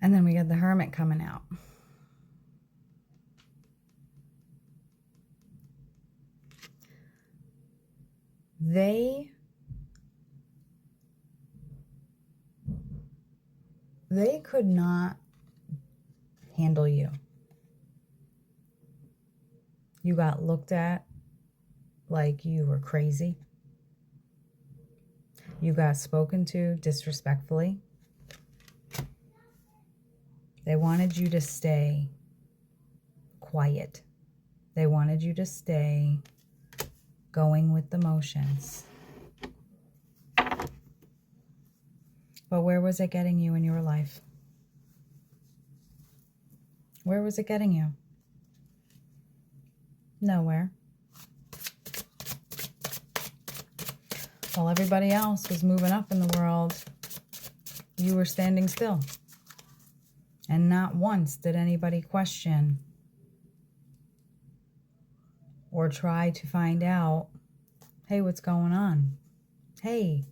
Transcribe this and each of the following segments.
And then we got the Hermit coming out. They could not handle you. You got looked at like you were crazy. You got spoken to disrespectfully. They wanted you to stay quiet. They wanted you to stay going with the motions. But where was it getting you in your life? Where was it getting you? Nowhere. While everybody else was moving up in the world, you were standing still. And not once did anybody question or try to find out, hey, what's going on? Hey,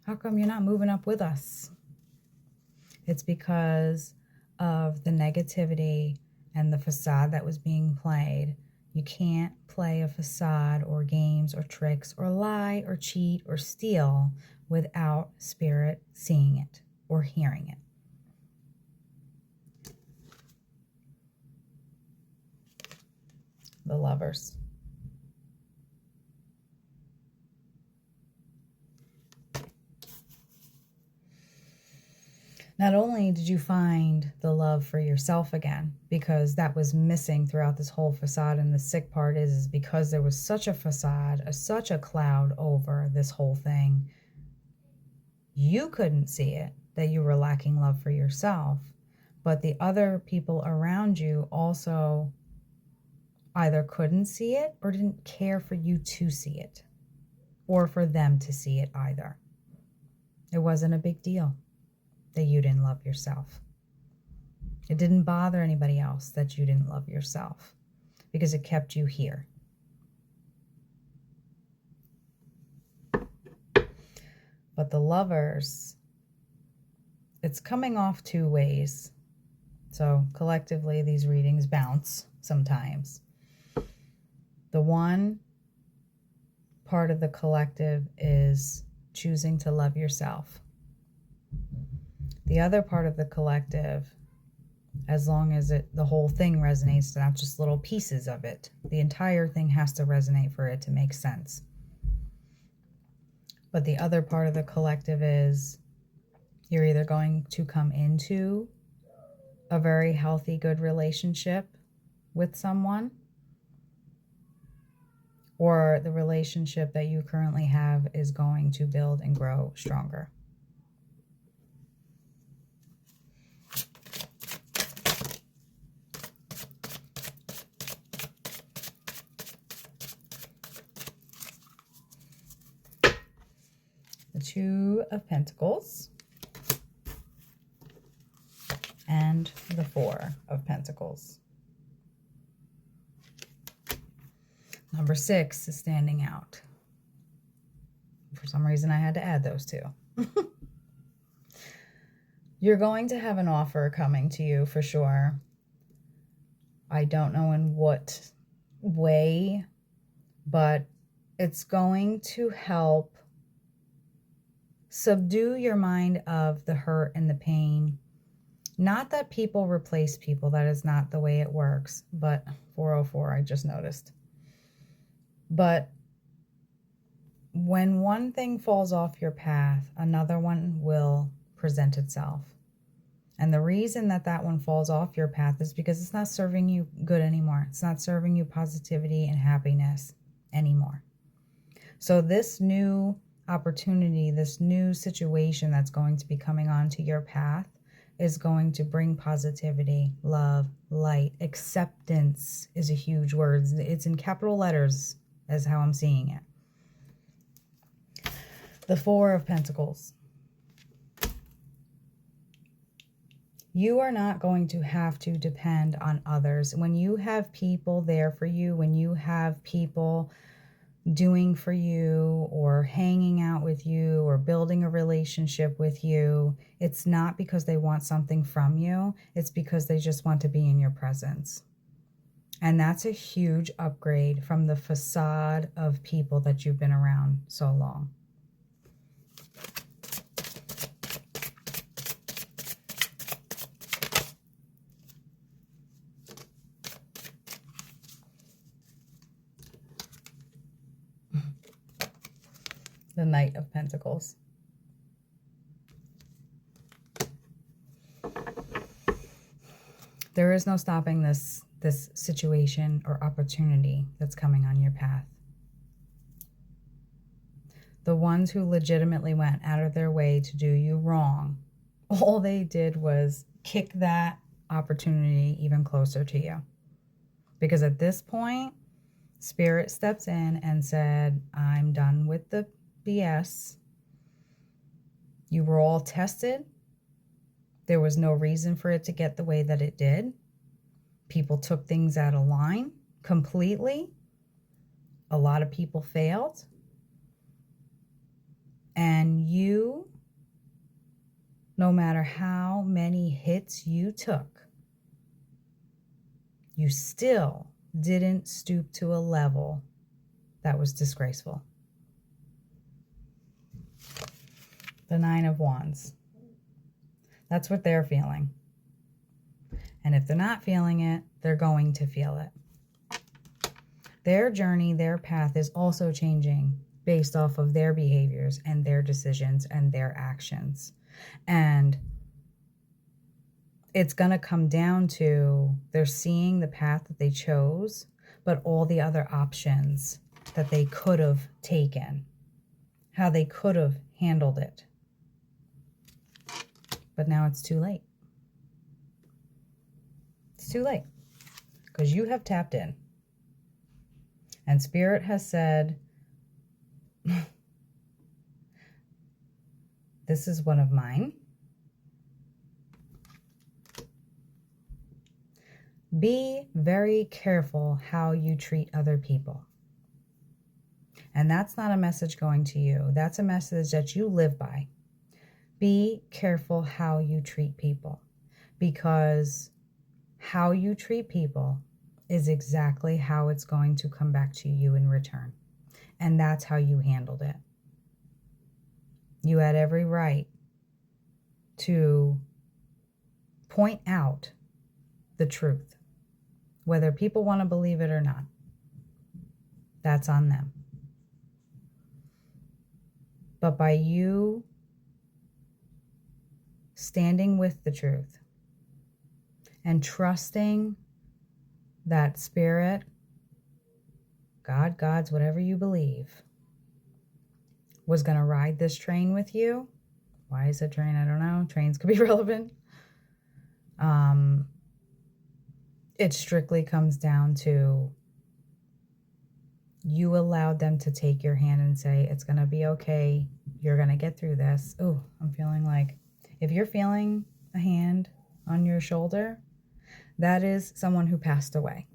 how come you're not moving up with us? It's because of the negativity and the facade that was being played. You can't play a facade or games or tricks or lie or cheat or steal without spirit seeing it or hearing it. The Lovers. Not only did you find the love for yourself again, because that was missing throughout this whole facade, and the sick part is because there was such a facade, such a cloud over this whole thing, you couldn't see it, that you were lacking love for yourself, but the other people around you also either couldn't see it or didn't care for you to see it, or for them to see it either. It wasn't a big deal that you didn't love yourself. It didn't bother anybody else that you didn't love yourself, because it kept you here. But the Lovers, it's coming off two ways. So collectively, these readings bounce sometimes. The one part of the collective is choosing to love yourself. The other part of the collective, as long as the whole thing resonates, not just little pieces of it, the entire thing has to resonate for it to make sense. But the other part of the collective is you're either going to come into a very healthy, good relationship with someone, or the relationship that you currently have is going to build and grow stronger. The Two of Pentacles and the Four of Pentacles. Number 6 is standing out. For some reason, I had to add those two. You're going to have an offer coming to you for sure. I don't know in what way, but it's going to help subdue your mind of the hurt and the pain. Not that people replace people. That is not the way it works. But 404, I just noticed. But when one thing falls off your path, another one will present itself. And the reason that that one falls off your path is because it's not serving you good anymore. It's not serving you positivity and happiness anymore. So this new opportunity, this new situation that's going to be coming onto your path is going to bring positivity, love, light. Acceptance is a huge word. It's in capital letters, as how I'm seeing it. The Four of Pentacles. You are not going to have to depend on others. When you have people there for you, when you have people doing for you or hanging out with you or building a relationship with you, it's not because they want something from you. It's because they just want to be in your presence. And that's a huge upgrade from the facade of people that you've been around so long. The Knight of Pentacles. There is no stopping this situation or opportunity that's coming on your path. The ones who legitimately went out of their way to do you wrong, all they did was kick that opportunity even closer to you. Because at this point, Spirit steps in and said, I'm done with the BS. You were all tested. There was no reason for it to get the way that it did. People took things out of line completely. A lot of people failed. And you, no matter how many hits you took, you still didn't stoop to a level that was disgraceful. The Nine of Wands. That's what they're feeling. And if they're not feeling it, they're going to feel it. Their journey, their path is also changing based off of their behaviors and their decisions and their actions. And it's going to come down to they're seeing the path that they chose, but all the other options that they could have taken, how they could have handled it. But now it's too late. It's too late because you have tapped in. And Spirit has said, this is one of mine. Be very careful how you treat other people. And that's not a message going to you. That's a message that you live by. Be careful how you treat people, because how you treat people is exactly how it's going to come back to you in return. And that's how you handled it. You had every right to point out the truth, whether people want to believe it or not. That's on them. But by you standing with the truth and trusting that Spirit, God, gods, whatever you believe, was going to ride this train with you. Why is it train? I don't know. Trains could be relevant. It strictly comes down to you allowed them to take your hand and say, it's going to be okay. You're going to get through this. Oh, I'm feeling like if you're feeling a hand on your shoulder, that is someone who passed away.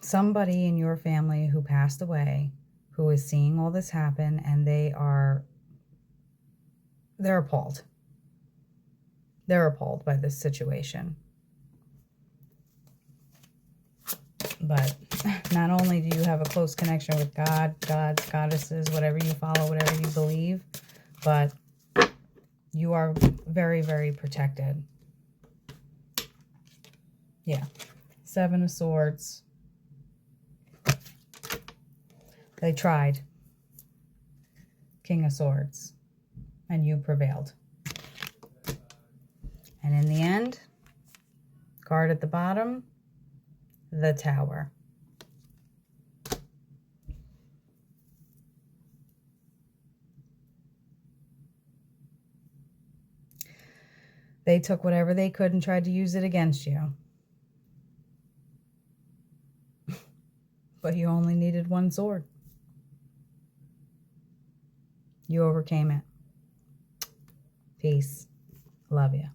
Somebody in your family who passed away, who is seeing all this happen, and they're appalled. They're appalled by this situation. But not only do you have a close connection with God, gods, goddesses, whatever you follow, whatever you believe, but you are very, very protected. Yeah. Seven of Swords. They tried. King of Swords. And you prevailed. And in the end, card at the bottom, the Tower. They took whatever they could and tried to use it against you. But you only needed one sword. You overcame it. Peace. Love you.